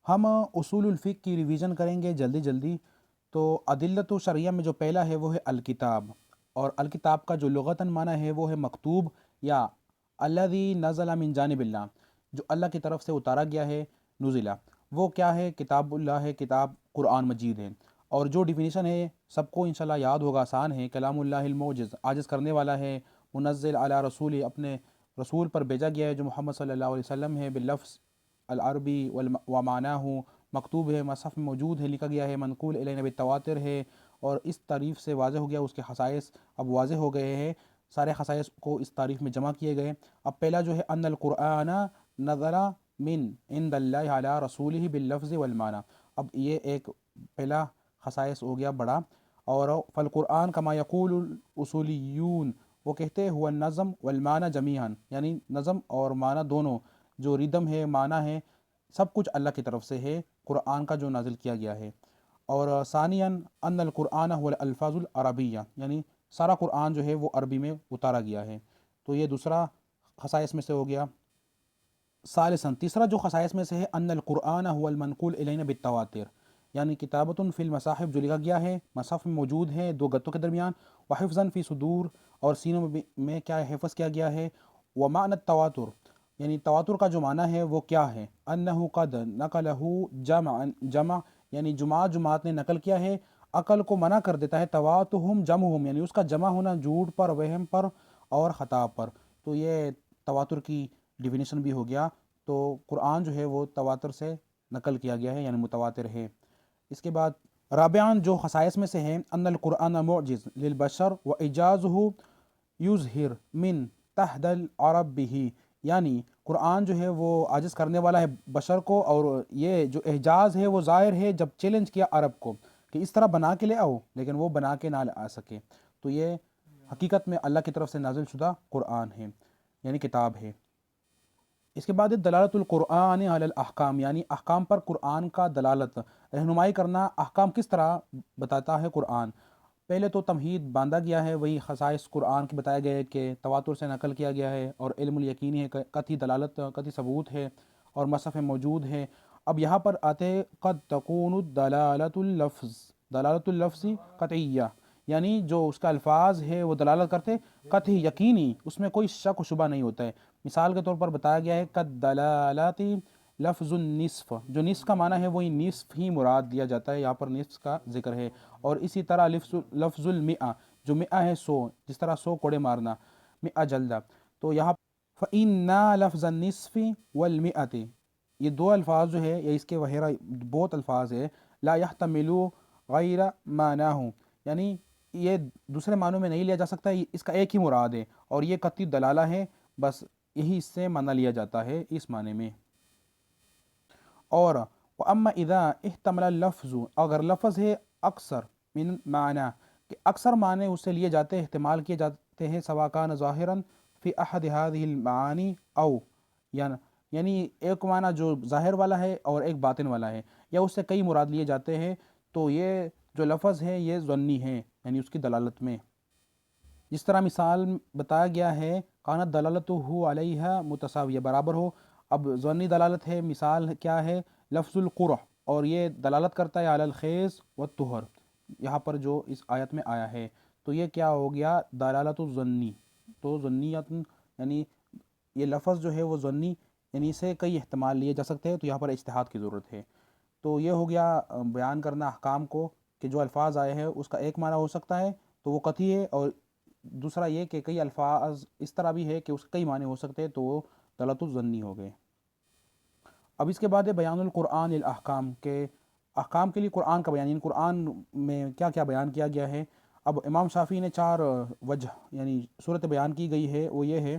ہم اصول الفقہ کی ریویژن کریں گے جلدی جلدی۔ تو ادلت و شرعیہ میں جو پہلا ہے وہ ہے الکتاب، اور الکتاب کا جو لغتاً معنی ہے وہ ہے مکتوب یا الذی نزل من جانب اللہ، جو اللہ کی طرف سے اتارا گیا ہے، نزلہ۔ وہ کیا ہے؟ کتاب اللہ ہے، کتاب قرآن مجید ہے۔ اور جو ڈیفینیشن ہے سب کو انشاءاللہ یاد ہوگا، آسان ہے، کلام اللہ الموجز، عاجز کرنے والا ہے، منزل علی رسول، اپنے رسول پر بھیجا گیا ہے جو محمد صلی اللہ علیہ وسلم ہے، باللفظ العربی ومعناہ، مکتوب ہے، مصحف میں موجود ہے، لکھا گیا ہے، منقول الینا بالتواتر ہے۔ اور اس تعریف سے واضح ہو گیا اس کے خصائص اب واضح ہو گئے ہیں، سارے خصائص کو اس تعریف میں جمع کیے گئے۔ اب پہلا جو ہے ان القرآن نزل من عند اللہ علی رسولہ باللفظ والمعنی، اب یہ ایک پہلا خصائص ہو گیا بڑا۔ اور فالقرآن کما یقول الاصولیون، وہ کہتے ہیں ہوا النظم والمعنی جمیعاً، یعنی نظم اور معنی دونوں، جو ردم ہے، معنی ہے، سب کچھ اللہ کی طرف سے ہے، قرآن کا جو نازل کیا گیا ہے۔ اور ثانیاً ان القرآن هو الالفاظ العربیہ، یعنی سارا قرآن جو ہے وہ عربی میں اتارا گیا ہے، تو یہ دوسرا خصائص میں سے ہو گیا۔ ثالثاً، تیسرا جو خصائص میں سے ہے ان القرآن هو المنقول الینا بالتواتر، یعنی کتابۃ فی المصاحف، جو لکھا گیا ہے مصحف میں موجود ہے دو گتوں کے درمیان، وحفظاً فی صدور، اور سینوں میں کیا ہے؟ حفظ کیا گیا ہے۔ ومعنی التواتر، یعنی تواتر کا جو معنی ہے وہ کیا ہے؟ انہ قد نقلہ جمع، یعنی جماعت نے نقل کیا ہے، عقل کو منع کر دیتا ہے، تواتہم جمعہم، یعنی اس کا جمع ہونا جھوٹ پر، وہم پر اور خطا پر۔ تو یہ تواتر کی ڈیفینیشن بھی ہو گیا۔ تو قرآن جو ہے وہ تواتر سے نقل کیا گیا ہے، یعنی متواتر ہے۔ اس کے بعد رابعاً جو خصائص میں سے ہیں ان القرآن معجز للبشر و اعجازہ یظہر من تحت العرب بھی، یعنی قرآن جو ہے وہ عاجز کرنے والا ہے بشر کو، اور یہ جو اعجاز ہے وہ ظاہر ہے جب چیلنج کیا عرب کو کہ اس طرح بنا کے لے آؤ، لیکن وہ بنا کے نہ آ سکے۔ تو یہ حقیقت میں اللہ کی طرف سے نازل شدہ قرآن ہے، یعنی کتاب ہے۔ اس کے بعد دلالت القرآن علی الاحکام، یعنی احکام پر قرآن کا دلالت، رہنمائی کرنا، احکام کس طرح بتاتا ہے قرآن۔ پہلے تو تمہید باندھا گیا ہے، وہی خصائص قرآن کے بتایا گئے کہ تواتر سے نقل کیا گیا ہے، اور علم الیقینی ہے، قطعی دلالت، قطعی ثبوت ہے، اور مصحف میں موجود ہے۔ اب یہاں پر آتے قد تکون دلالت اللفظ قطعیہ، یعنی جو اس کا الفاظ ہے وہ دلالت کرتے قطعی یقینی، اس میں کوئی شک و شبہ نہیں ہوتا ہے۔ مثال کے طور پر بتایا گیا ہے قد دلالت لفظ النصف، جو نصف کا معنی ہے وہی نصف ہی مراد دیا جاتا ہے، یہاں پر نصف کا ذکر ہے۔ اور اسی طرح لفظ المئہ، جو مئہ ہے 100، جس طرح 100 کوڑے مارنا، مئہ جلدہ، تو یہاں فَإِنَّا لَفْظَ النِّصْفِ وَالْمِئَةِ، یہ دو الفاظ جو ہے، یا اس کے وغیرہ بہت الفاظ ہے، لا يحتمل غیر معناه، یعنی یہ دوسرے معنوں میں نہیں لیا جا سکتا، اس کا ایک ہی مراد ہے، اور یہ قطعی دلالہ ہے، بس یہی اس سے معنی لیا جاتا ہے اس معنی میں۔ اور وَأَمَّا إِذَا احتمل اللفظ، اگر لفظ ہے اکثر من معنی، کہ اکثر معنی اس سے لیے جاتے ہیں، احتمال کیے جاتے ہیں، سواء كان ظاہرا فی احد هذه المعانی او، یعنی ایک معنی جو ظاہر والا ہے اور ایک باطن والا ہے، یا اس سے کئی مراد لیے جاتے ہیں، تو یہ جو لفظ ہے یہ ظنی ہے، یعنی اس کی دلالت میں۔ جس طرح مثال بتایا گیا ہے کانت دلالتہ علیہ متساویہ، برابر ہو۔ اب ظنی دلالت ہے، مثال کیا ہے؟ لفظ القرح، اور یہ دلالت کرتا ہے علی الخیز والطہر، یہاں پر جو اس آیت میں آیا ہے، تو یہ کیا ہو گیا؟ دلالت الظنی۔ تو ظنیت، یعنی یہ لفظ جو ہے وہ ظنی، یعنی اسے کئی احتمال لیے جا سکتے ہیں، تو یہاں پر اجتہاد کی ضرورت ہے۔ تو یہ ہو گیا بیان کرنا احکام کو، کہ جو الفاظ آئے ہیں اس کا ایک معنی ہو سکتا ہے تو وہ قطعی ہے، اور دوسرا یہ کہ کئی الفاظ اس طرح بھی ہے کہ اس کے کئی معنی ہو سکتے ہیں، تو وہ دلالت الظنی ہو گئے۔ اب اس کے بعد ہے بیان القرآن الاحکام، کے احکام کے لیے قرآن کا بیان، یعنی قرآن میں کیا کیا بیان کیا گیا ہے۔ اب امام شافعی نے 4 وجہ، یعنی صورت بیان کی گئی ہے، وہ یہ ہے،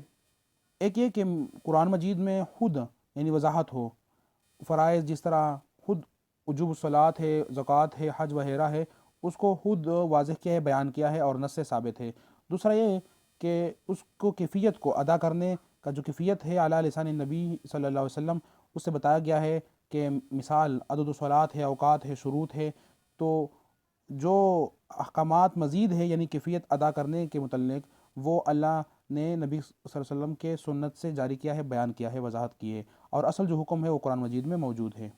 ایک یہ کہ قرآن مجید میں خود، یعنی وضاحت ہو، فرائض جس طرح خود وجوب الصلاۃ ہے، زکوٰۃ ہے، حج وغیرہ ہے، اس کو خود واضح کیا ہے، بیان کیا ہے، اور نص سے ثابت ہے۔ دوسرا یہ کہ اس کو کیفیت کو ادا کرنے کا جو کیفیت ہے علی لسان النبی صلی اللہ علیہ وسلم، اس سے بتایا گیا ہے کہ مثال عدد الصلاۃ ہے، اوقات ہے، شروط ہے، تو جو احکامات مزید ہے، یعنی کیفیت ادا کرنے کے متعلق، وہ اللہ نے نبی صلی اللہ علیہ وسلم کے سنت سے جاری کیا ہے، بیان کیا ہے، وضاحت کی ہے، اور اصل جو حکم ہے وہ قرآن مجید میں موجود ہے۔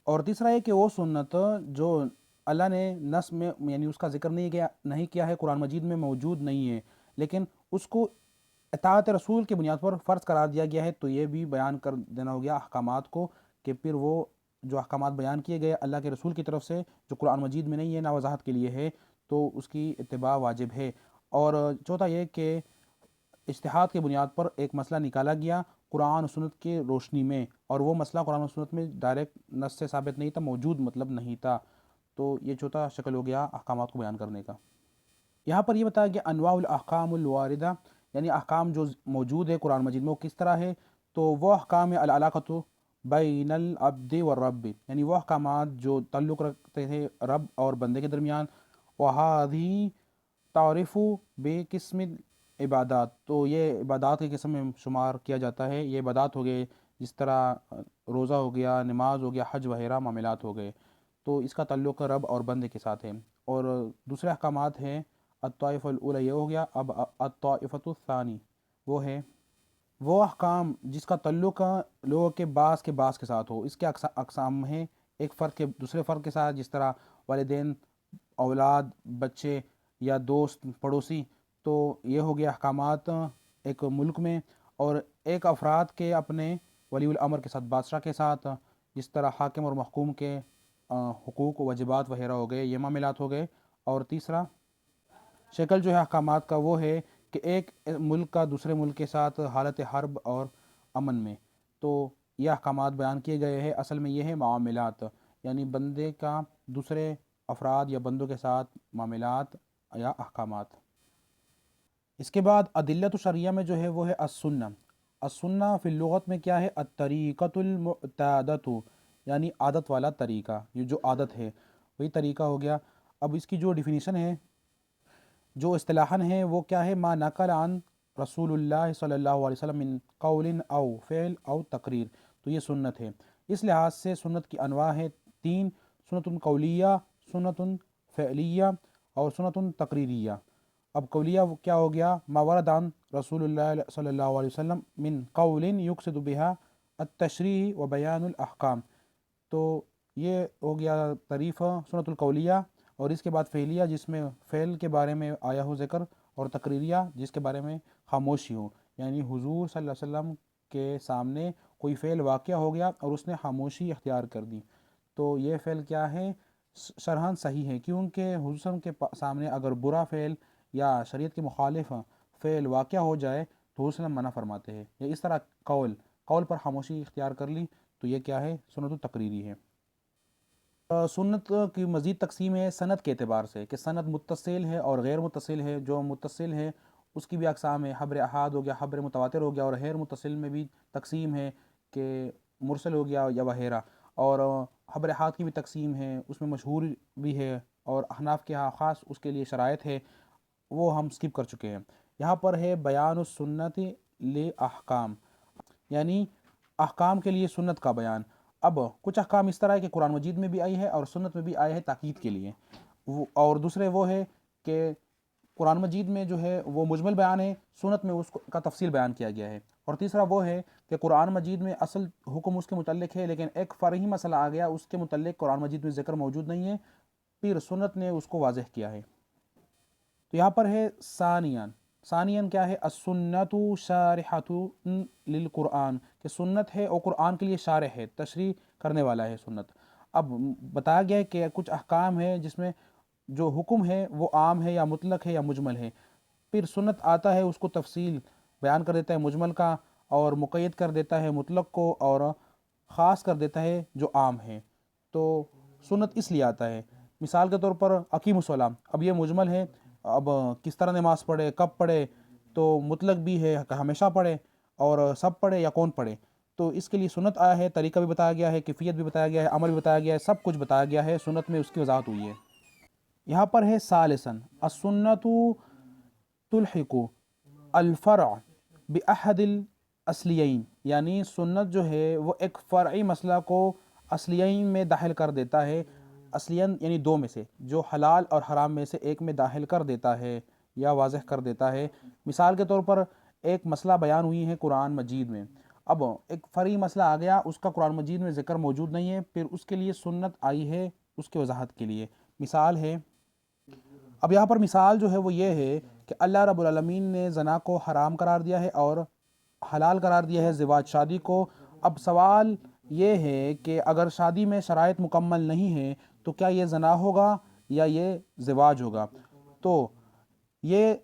اور تیسرا یہ کہ وہ سنت جو اللہ نے نص میں یعنی اس کا ذکر نہیں کیا ہے، قرآن مجید میں موجود نہیں ہے، لیکن اس کو اطاعت رسول کی بنیاد پر فرض قرار دیا گیا ہے، تو یہ بھی بیان کر دینا ہو گیا احکامات کو، کہ پھر وہ جو احکامات بیان کیے گئے اللہ کے رسول کی طرف سے جو قرآن مجید میں نہیں ہے، نا وضاحت کے لیے ہے، تو اس کی اتباع واجب ہے۔ اور چوتھا یہ کہ اجتہاد کی بنیاد پر ایک مسئلہ نکالا گیا قرآن و سنت کی روشنی میں، اور وہ مسئلہ قرآن و سنت میں ڈائریکٹ نص سے ثابت نہیں تھا، موجود مطلب نہیں تھا، تو یہ چوتھا شکل ہو گیا احکامات کو بیان کرنے کا۔ یہاں پر یہ بتایا کہ انواع الاحکام الواردہ، یعنی احکام جو موجود ہے قرآن مجید میں وہ کس طرح ہے، تو وہ احکام العلاقۃ بین العبد والرب، یعنی وہ احکامات جو تعلق رکھتے ہیں رب اور بندے کے درمیان، وہذی تعارف بے قسم عبادات، تو یہ عبادات کی قسم میں شمار کیا جاتا ہے، یہ عبادات ہو گئے جس طرح روزہ ہو گیا، نماز ہو گیا، حج وغیرہ معاملات ہو گئے، تو اس کا تعلق رب اور بندے کے ساتھ ہے۔ اور دوسرے احکامات ہیں الطائفہ الاولی، یہ ہو گیا۔ اب الطائفۃ الثانی وہ ہے وہ احکام جس کا تعلق لوگوں کے بعض کے ساتھ ہو، اس کے اقسام ہیں، ایک فرد کے دوسرے فرد کے ساتھ، جس طرح والدین، اولاد، بچے یا دوست، پڑوسی، تو یہ ہو گیا احکامات ایک ملک میں، اور ایک افراد کے اپنے ولی الامر کے ساتھ، بادشاہ کے ساتھ، جس طرح حاکم اور محکوم کے حقوق و واجبات وغیرہ ہو گئے، یہ معاملات ہو گئے۔ اور تیسرا شکل جو ہے احکامات کا وہ ہے کہ ایک ملک کا دوسرے ملک کے ساتھ حالت حرب اور امن میں، تو یہ احکامات بیان کیے گئے ہیں، اصل میں یہ ہے معاملات، یعنی بندے کا دوسرے افراد یا بندوں کے ساتھ معاملات یا احکامات۔ اس کے بعد ادلۃ شرعیہ میں جو ہے وہ ہے السنہ۔ السنہ فی اللغت میں کیا ہے؟ الطریقۃ المعتادۃ، یعنی عادت والا طریقہ، یہ جو عادت ہے وہی طریقہ ہو گیا۔ اب اس کی جو ڈیفینیشن ہے، جو اصطلاحاً ہے وہ کیا ہے؟ ما نقل عن رسول اللہ صلی اللہ علیہ وسلم من قول او فعل او تقریر، تو یہ سنت ہے۔ اس لحاظ سے سنت کی انواع ہے تین: سنت قولیہ، سنت فعلیہ اور سنت تقریریہ۔ اب قولیہ کیا ہو گیا؟ ما ورد عن رسول اللہ صلی اللہ علیہ وسلم من قول یقصد بها التشریع و بیان الاحکام، تو یہ ہو گیا تعریف سنت القولیہ۔ اور اس کے بعد فعلیہ جس میں فعل کے بارے میں آیا ہو ذکر، اور تقریریہ جس کے بارے میں خاموشی ہو، یعنی حضور صلی اللہ علیہ وسلم کے سامنے کوئی فعل واقع ہو گیا اور اس نے خاموشی اختیار کر دی، تو یہ فعل کیا ہے؟ شرحاً صحیح ہے، کیونکہ حضور صلی اللہ علیہ وسلم کے سامنے اگر برا فعل یا شریعت کے مخالف فعل واقع ہو جائے تو حضور صلی اللہ علیہ وسلم منع فرماتے ہیں، یا اس طرح قول پر خاموشی اختیار کر لی، تو یہ کیا ہے؟ سنت التقریری ہے۔ سنت کی مزید تقسیم ہے سند کے اعتبار سے، کہ سند متصل ہے اور غیر متصل ہے۔ جو متصل ہے اس کی بھی اقسام ہے، خبر احاد ہو گیا، خبر متواتر ہو گیا، اور غیر متصل میں بھی تقسیم ہے کہ مرسل ہو گیا یا وغیرہ۔ اور خبر احاد کی بھی تقسیم ہے، اس میں مشہور بھی ہے، اور احناف کے ہاں خاص اس کے لیے شرائط ہے، وہ ہم سکپ کر چکے ہیں۔ یہاں پر ہے بیان السنت لاحکام، یعنی احکام کے لیے سنت کا بیان۔ اب کچھ احکام اس طرح ہے کہ قرآن مجید میں بھی آئی ہے اور سنت میں بھی آئے ہے تاکید کے لیے، اور دوسرے وہ ہے کہ قرآن مجید میں جو ہے وہ مجمل بیان ہے، سنت میں اس کا تفصیل بیان کیا گیا ہے۔ اور تیسرا وہ ہے کہ قرآن مجید میں اصل حکم اس کے متعلق ہے، لیکن ایک فرعی مسئلہ آ گیا، اس کے متعلق قرآن مجید میں ذکر موجود نہیں ہے، پھر سنت نے اس کو واضح کیا ہے۔ تو یہاں پر ہے ثانیاً کیا ہے؟ السنت شارحۃ للقرآن، کہ سنت ہے اور قرآن کے لیے شارح ہے، تشریح کرنے والا ہے سنت۔ اب بتایا گیا ہے کہ کچھ احکام ہے جس میں جو حکم ہے وہ عام ہے یا مطلق ہے یا مجمل ہے، پھر سنت آتا ہے اس کو تفصیل بیان کر دیتا ہے مجمل کا، اور مقید کر دیتا ہے مطلق کو، اور خاص کر دیتا ہے جو عام ہے۔ تو سنت اس لیے آتا ہے، مثال کے طور پر اقیم الصلاۃ، اب یہ مجمل ہے، اب کس طرح نماز پڑھے، کب پڑھے، تو مطلق بھی ہے کہ ہمیشہ پڑھے اور سب پڑھے یا کون پڑھے، تو اس کے لیے سنت آیا ہے، طریقہ بھی بتایا گیا ہے، کیفیت بھی بتایا گیا ہے، عمل بھی بتایا گیا ہے، سب کچھ بتایا گیا ہے، سنت میں اس کی وضاحت ہوئی ہے۔ یہاں پر ہے ثالثاً السنت تلحق الفرع باحد الاصلین، یعنی سنت جو ہے وہ ایک فرعی مسئلہ کو اصلین میں داخل کر دیتا ہے، اصلین یعنی دو میں سے، جو حلال اور حرام میں سے ایک میں داخل کر دیتا ہے یا واضح کر دیتا ہے۔ مثال کے طور پر ایک مسئلہ بیان ہوئی ہے قرآن مجید میں، اب ایک فرعی مسئلہ آ گیا، اس کا قرآن مجید میں ذکر موجود نہیں ہے، پھر اس کے لیے سنت آئی ہے اس کی وضاحت کے لیے۔ مثال ہے، اب یہاں پر مثال جو ہے وہ یہ ہے کہ اللہ رب العالمین نے زنا کو حرام قرار دیا ہے اور حلال قرار دیا ہے زواج، شادی کو۔ اب سوال یہ ہے کہ اگر شادی میں شرائط مکمل نہیں ہیں تو کیا یہ زنا ہوگا یا یہ زواج ہوگا؟ تو یہ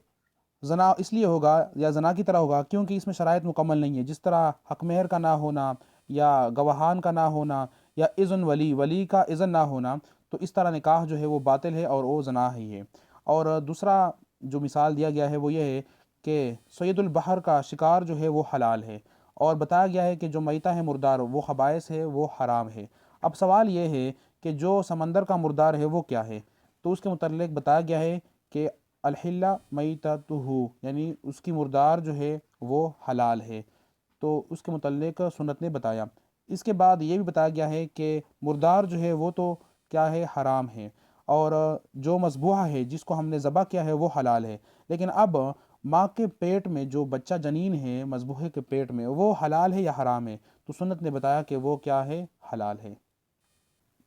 زنا اس لیے ہوگا یا زنا کی طرح ہوگا کیونکہ اس میں شرائط مکمل نہیں ہے، جس طرح حق مہر کا نہ ہونا یا گواہان کا نہ ہونا یا اذن ولی کا اذن نہ ہونا، تو اس طرح نکاح جو ہے وہ باطل ہے اور وہ زنا ہی ہے۔ اور دوسرا جو مثال دیا گیا ہے وہ یہ ہے کہ سید البحر کا شکار جو ہے وہ حلال ہے، اور بتایا گیا ہے کہ جو میتہ ہے مردار وہ خبائث ہے، وہ حرام ہے۔ اب سوال یہ ہے کہ جو سمندر کا مردار ہے وہ کیا ہے؟ تو اس کے متعلق بتایا گیا ہے کہ الحلہ میتتہ، یعنی اس کی مردار جو ہے وہ حلال ہے، تو اس کے متعلق سنت نے بتایا۔ اس کے بعد یہ بھی بتایا گیا ہے کہ مردار جو ہے وہ تو کیا ہے، حرام ہے، اور جو مذبوحہ ہے جس کو ہم نے ذبح کیا ہے وہ حلال ہے۔ لیکن اب ماں کے پیٹ میں جو بچہ جنین ہے مذبوحے کے پیٹ میں، وہ حلال ہے یا حرام ہے؟ تو سنت نے بتایا کہ وہ کیا ہے، حلال ہے۔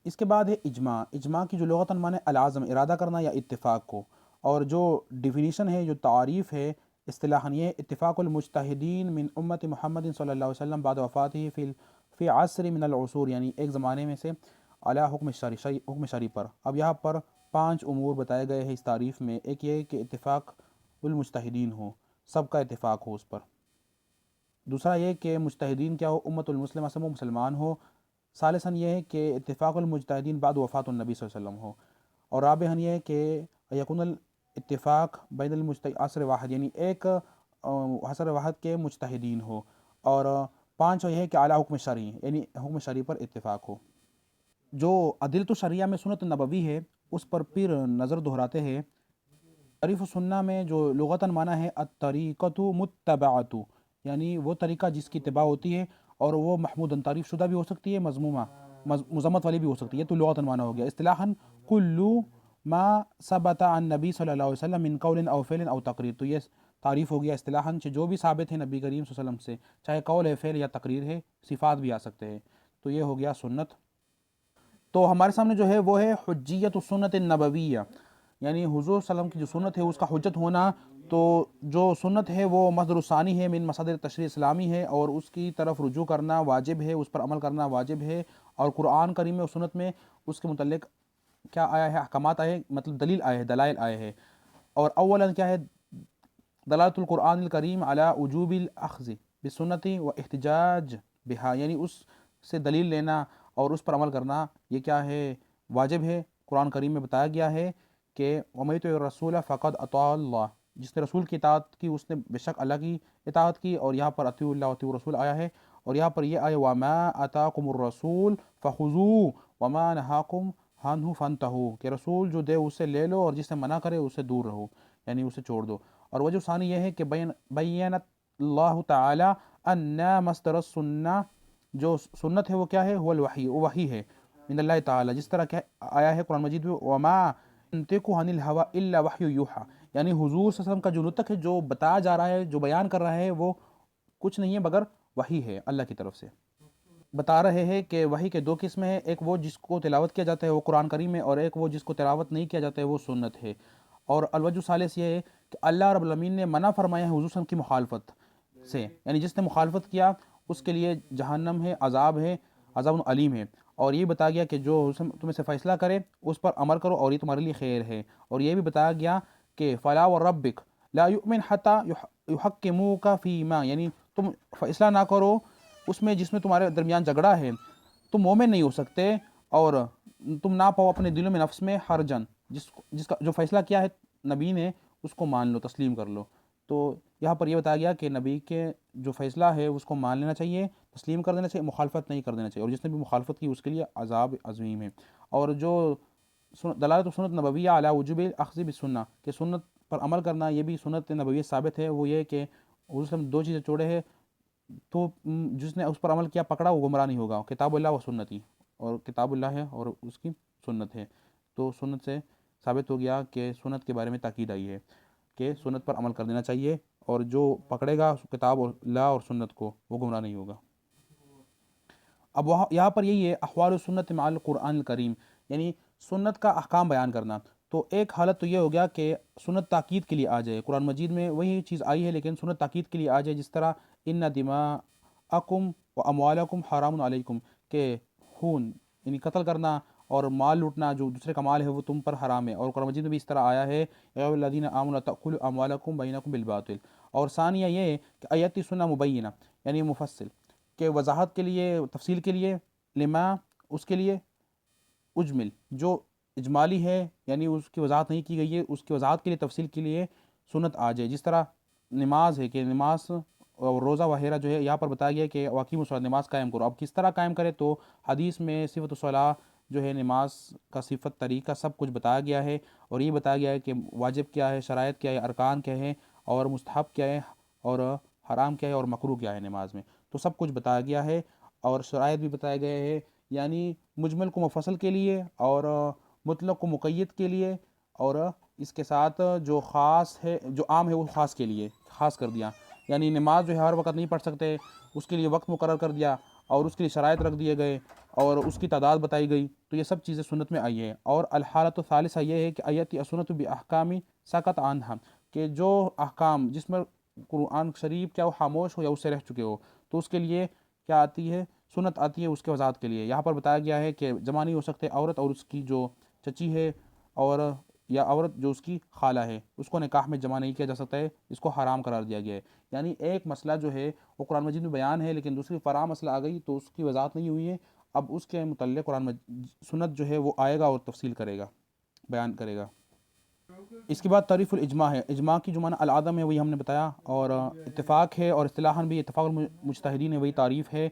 اس کے بعد ہے اجماع۔ اجماع کی جو لغتاً معنی العزم، ارادہ کرنا یا اتفاق کو، اور جو ڈیفینیشن ہے، جو تعریف ہے اصطلاحاً، یہ اتفاق المجتہدین من امت محمد صلی اللہ علیہ وسلم بعد وفاتہ فی عصر من العصور، یعنی ایک زمانے میں سے علی حکم شرعی پر۔ اب یہاں پر 5 امور بتائے گئے ہیں اس تعریف میں۔ ایک یہ کہ اتفاق المجتہدین ہو، سب کا اتفاق ہو اس پر۔ دوسرا یہ کہ مجتہدین کیا ہو، امت المسلمہ، سب مسلمان ہو۔ ثالثاً یہ ہے کہ اتفاق المجتہدین بعد وفات النبی صلی اللہ علیہ وسلم ہو۔ اور رابعاً یہ ہے کہ یکون الاتفاق بین عصر واحد، یعنی ایک عصر واحد کے مجتہدین ہو۔ اور 5 یہ ہے کہ اعلیٰ حکم شرعی، یعنی حکم شرعی پر اتفاق ہو۔ جو ادلۃ الشریعہ میں سنت نبوی ہے اس پر پھر نظر دہراتے ہیں۔ تعریف السنہ میں جو لغتاً معنی ہے الطریقۃ متبعۃ، یعنی وہ طریقہ جس کی اتباع ہوتی ہے، اور وہ محموداً، تعریف شدہ بھی ہو سکتی ہے، مذمومہ مذمت والی بھی ہو سکتی ہے، تو لغتاً معنی ہو گیا۔ اصطلاحاً کل ما ثبت عن نبی صلی اللہ علیہ وسلم من قول او فعل او تقریر، تو یہ تعریف ہو گیا اصطلاحاً جو بھی ثابت ہے نبی کریم صلی اللہ علیہ وسلم سے، چاہے قول ہے، فعل یا تقریر ہے، صفات بھی آ سکتے ہیں، تو یہ ہو گیا سنت۔ تو ہمارے سامنے جو ہے وہ ہے حجیت السنت النبویہ، یعنی حضور صلی اللہ علیہ وسلم کی جو سنت ہے اس کا حجت ہونا۔ تو جو سنت ہے وہ مصدر الثانی ہے من مصادر تشریع اسلامی ہے، اور اس کی طرف رجوع کرنا واجب ہے، اس پر عمل کرنا واجب ہے۔ اور قرآن کریم میں اور سنت میں اس کے متعلق کیا آیا ہے، احکامات آئے ہیں، مطلب دلیل آئے ہیں، دلائل آئے ہیں۔ اور اولاً کیا ہے، دلالت القرآن الکریم علی وجوب الاخذ بسنت و احتجاج بہا، یعنی اس سے دلیل لینا اور اس پر عمل کرنا، یہ کیا ہے، واجب ہے۔ قرآن کریم میں بتایا گیا ہے کہ وَمَن یُطِعِ الرَّسُولَ فَقَدْ أَطَاعَ اللَّهَ، جس نے رسول کی اطاعت کی اس نے بے شک اللہ کی اطاعت کی۔ اور یہاں پر اطیعوا اللہ واطیعوا الرسول آیا ہے، اور یہاں پر یہ آیا وَمَا آتَاكُمُ الرَّسُولُ فَخُذُوهُ وَمَا نَهَاكُمْ عنہ فانتہوا، کہ رسول جو دے اسے لے لو اور جس سے منع کرے اسے دور رہو، یعنی اسے چھوڑ دو۔ اور وجہ ثانی یہ ہے کہ بینت اللہ تعالی ان مصدر السنہ، جو سنت ہے وہ کیا ہے، هو الوحی، وہ وحی ہے من اللہ تعالی، جس طرح کہ آیا ہے قرآن مجید میں وما ينطق عن الهوى الا وحی یوحى، یعنی حضور صلی اللہ علیہ وسلم کا جو نطق ہے، جو بتایا جا رہا ہے، جو بیان کر رہا ہے، وہ کچھ نہیں ہے مگر وحی ہے اللہ کی طرف سے۔ بتا رہے ہیں کہ وحی کے 2 قسمیں ہیں، ایک وہ جس کو تلاوت کیا جاتا ہے وہ قرآن کریم میں، اور ایک وہ جس کو تلاوت نہیں کیا جاتا ہے وہ سنت ہے۔ اور الوجہ ثالث یہ ہے کہ اللہ رب العالمین نے منع فرمایا ہے حضور صلی اللہ علیہ وسلم کی مخالفت سے، یعنی جس نے مخالفت کیا اس کے لیے جہنم ہے، عذاب ہے، عذاب علیم ہے۔ اور یہ بتایا گیا کہ جو تمہیں سے فیصلہ کرے اس پر عمل کرو اور یہ تمہارے لیے خیر ہے۔ اور یہ بھی بتایا گیا کہ فلا وربک لا یؤمن حتی یحکموک فیما، یعنی تم فیصلہ نہ کرو اس میں جس میں تمہارے درمیان جھگڑا ہے، تم مومن نہیں ہو سکتے، اور تم نہ پاؤ اپنے دلوں میں نفس میں حرجن، جس کا جو فیصلہ کیا ہے نبی نے اس کو مان لو، تسلیم کر لو۔ تو یہاں پر یہ بتایا گیا کہ نبی کے جو فیصلہ ہے اس کو مان لینا چاہیے، تسلیم کر دینا چاہیے، مخالفت نہیں کر دینا چاہیے، اور جس نے بھی مخالفت کی اس کے لیے عذاب عظیم ہے۔ اور جو دلالت سنت نبویہ علی وجوب الاخذ بالسنہ، کہ سنت پر عمل کرنا یہ بھی سنت نبویہ ثابت ہے، وہ یہ کہ حضور صلی اللہ علیہ وسلم 2 چیزیں چھوڑے ہیں، تو جس نے اس پر عمل کیا پکڑا وہ گمراہ نہیں ہوگا، کتاب اللہ و سنتی، اور کتاب اللہ ہے اور اس کی سنت ہے۔ تو سنت سے ثابت ہو گیا کہ سنت کے بارے میں تاکید آئی ہے کہ سنت پر عمل کر دینا چاہیے، اور جو پکڑے گا کتاب اللہ اور سنت کو وہ گمراہ نہیں ہوگا۔ اب وہاں یہاں پر یہی ہے احوال السنت مع القرآن الکریم، یعنی سنت کا احکام بیان کرنا۔ تو ایک حالت تو یہ ہو گیا کہ سنت تاکید کے لیے آ جائے، قرآن مجید میں وہی چیز آئی ہے لیکن سنت تاکید کے لیے آ جائے، جس طرح ان دماءکم و اموالکم حرام علیکم، کہ خون یعنی قتل کرنا اور مال لوٹنا جو دوسرے کا مال ہے وہ تم پر حرام ہے، اور قرآن مجید میں بھی اس طرح آیا ہے یا ایھا الذین آمنوا لا تأکلوا اموالکم بینکم بالباطل۔ اور ثانیہ یہ کہ آیتی سنہ مبینہ یعنی مفصل، کہ وضاحت کے لیے تفصیل کے لیے، لما اس کے لیے، اجمل جو اجمالی ہے یعنی اس کی وضاحت نہیں کی گئی ہے، اس کی وضاحت کے لیے تفصیل کے لیے سنت آ جائے، جس طرح نماز ہے کہ نماز اور روزہ وغیرہ جو ہے یہاں پر بتایا گیا ہے کہ واقعی الصلاۃ نماز قائم کرو۔ اب کس طرح قائم کرے تو حدیث میں صفت الصلاۃ جو ہے نماز کا صفت طریقہ سب کچھ بتایا گیا ہے، اور یہ بتایا گیا ہے کہ واجب کیا ہے، شرائط کیا ہے، ارکان کیا ہے، اور مستحب کیا ہے، اور حرام کیا ہے، اور مکروہ کیا ہے نماز میں، تو سب کچھ بتایا گیا ہے، اور شرائط بھی بتائے گئے ہیں، یعنی مجمل کو مفصل کے لیے اور مطلق کو مقید کے لیے، اور اس کے ساتھ جو خاص ہے جو عام ہے وہ خاص کے لیے خاص کر دیا، یعنی نماز جو ہے ہر وقت نہیں پڑھ سکتے، اس کے لیے وقت مقرر کر دیا، اور اس کے لیے شرائط رکھ دیے گئے، اور اس کی تعداد بتائی گئی، تو یہ سب چیزیں سنت میں آئی ہے۔ اور الحالۃ الثالثہ یہ ہے کہ ایتی السنت باحکام سکت عنہا، کہ جو احکام جس میں قرآن شریف کیا وہ خاموش ہو یا اس سے رہ چکے ہو، تو اس کے لیے کیا آتی ہے، سنت آتی ہے اس کے وضاحت کے لیے۔ یہاں پر بتایا گیا ہے کہ جمع نہیں ہو سکتے عورت اور اس کی جو چچی ہے، اور یا عورت جو اس کی خالہ ہے، اس کو نکاح میں جمع نہیں کیا جا سکتا ہے، اس کو حرام قرار دیا گیا ہے۔ یعنی ایک مسئلہ جو ہے وہ قرآن مجید میں بیان ہے لیکن دوسری فرع مسئلہ آ گئی تو اس کی وضاحت نہیں ہوئی ہے، اب اس کے متعلق سنت جو ہے وہ آئے گا اور تفصیل کرے گا، بیان کرے گا۔ اس کے بعد تعریف الاجماع ہے، اجماع کی جو معنی العدم ہے وہی ہم نے بتایا، اور اتفاق ہے، اور اصطلاحاً بھی اتفاق المجتہدین ہے وہی تعریف ہے۔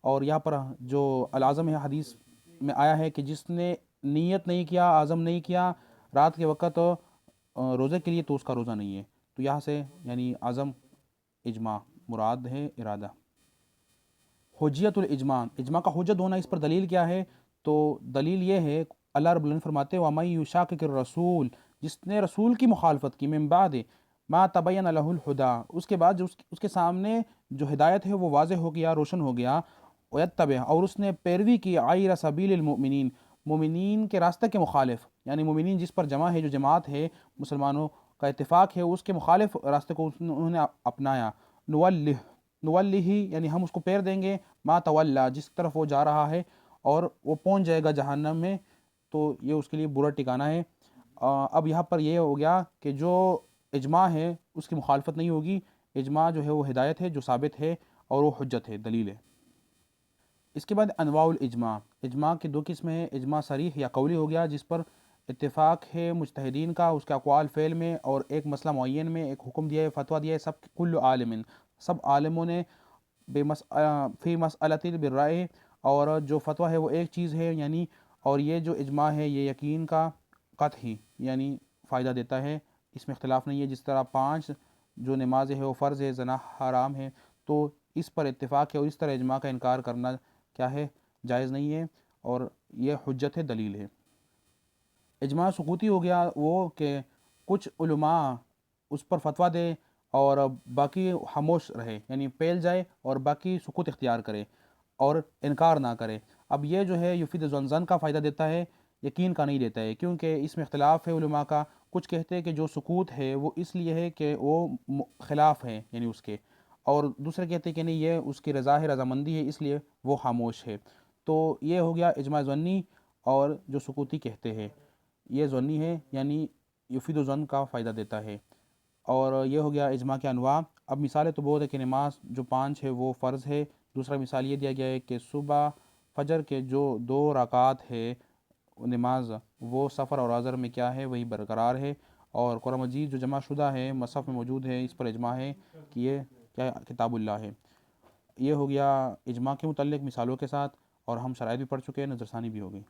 اور یہاں پر جو العزم ہے حدیث میں آیا ہے کہ جس نے نیت نہیں کیا، عزم نہیں کیا رات کے وقت روزے کے لیے تو اس کا روزہ نہیں ہے، تو یہاں سے یعنی عزم اجماع مراد ہے ارادہ۔ حجیت الاجماع، اجماع کا حجت ہونا، اس پر دلیل کیا ہے، تو دلیل یہ ہے اللہ رب العالمین فرماتے ہیں وَمَن یُشَاقِقِ الرَّسُولَ، جس نے رسول کی مخالفت کی، من بعد ما تبین لہ الہدی، اس کے بعد جو اس کے سامنے جو ہدایت ہے وہ واضح ہو گیا، روشن ہو گیا، وَيَتَّبِعْ، اور اس نے پیروی کی غَیْرَ سَبِیلِ الْمُؤْمِنِین، مومنین کے راستے کے مخالف، یعنی مومنین جس پر جمع ہے، جو جماعت ہے مسلمانوں کا اتفاق ہے، اس کے مخالف راستے کو انہوں نے اپنایا، نولہ یعنی ہم اس کو پیر دیں گے، ما تولا جس طرف وہ جا رہا ہے، اور وہ پہنچ جائے گا جہنم میں، تو یہ اس کے لیے برا ٹھکانہ ہے۔ اب یہاں پر یہ ہو گیا کہ جو اجماع ہے اس کی مخالفت نہیں ہوگی، اجماع جو ہے وہ ہدایت ہے جو ثابت ہے، اور وہ حجت ہے، دلیل ہے۔ اس کے بعد انواع الاجماع، اجماع کی دو قسمیں ہیں، اجماع صریح یا قولی ہو گیا جس پر اتفاق ہے مجتہدین کا اس کے اقوال فعل میں، اور ایک مسئلہ معین میں ایک حکم دیا ہے، فتویٰ دیا ہے، سب کل عالم سب عالموں نے فی مسئلۃ بالرائے، اور جو فتویٰ ہے وہ ایک چیز ہے، یعنی اور یہ جو اجماع ہے یہ یقین کا قطعی یعنی فائدہ دیتا ہے، اس میں اختلاف نہیں ہے، جس طرح 5 جو نماز ہے وہ فرض ہے، زنا حرام ہے، تو اس پر اتفاق ہے، اور اس طرح اجماع کا انکار کرنا کیا ہے، جائز نہیں ہے، اور یہ حجت ہے، دلیل ہے۔ اجماع سقوطی ہو گیا وہ کہ کچھ علماء اس پر فتویٰ دے اور باقی خاموش رہے، یعنی پیل جائے اور باقی سکوت اختیار کرے اور انکار نہ کرے۔ اب یہ جو ہے یفید ظن کا فائدہ دیتا ہے، یقین کا نہیں دیتا ہے، کیونکہ اس میں اختلاف ہے علماء کا، کچھ کہتے ہیں کہ جو سکوت ہے وہ اس لیے ہے کہ وہ خلاف ہے یعنی اس کے، اور دوسرے کہتے ہیں کہ نہیں یہ اس کی رضا ہے، رضامندی ہے، اس لیے وہ خاموش ہے، تو یہ ہو گیا اجماع ظنی، اور جو سکوتی کہتے ہیں یہ ظنی ہے، یعنی یفید ظن کا فائدہ دیتا ہے۔ اور یہ ہو گیا اجماع کے انواع۔ اب مثالیں تو بہت ہے کہ نماز جو 5 ہے وہ فرض ہے، دوسرا مثال یہ دیا گیا ہے کہ صبح فجر کے جو 2 رکعات ہے نماز وہ سفر اور حضر میں کیا ہے وہی برقرار ہے، اور قرآن مجید جو جمع شدہ ہے مصحف میں موجود ہے اس پر اجماع ہے کہ یہ کیا کتاب اللہ ہے۔ یہ ہو گیا اجماع کے متعلق مثالوں کے ساتھ، اور ہم شرائط بھی پڑھ چکے ہیں، نظر ثانی بھی ہو گئی۔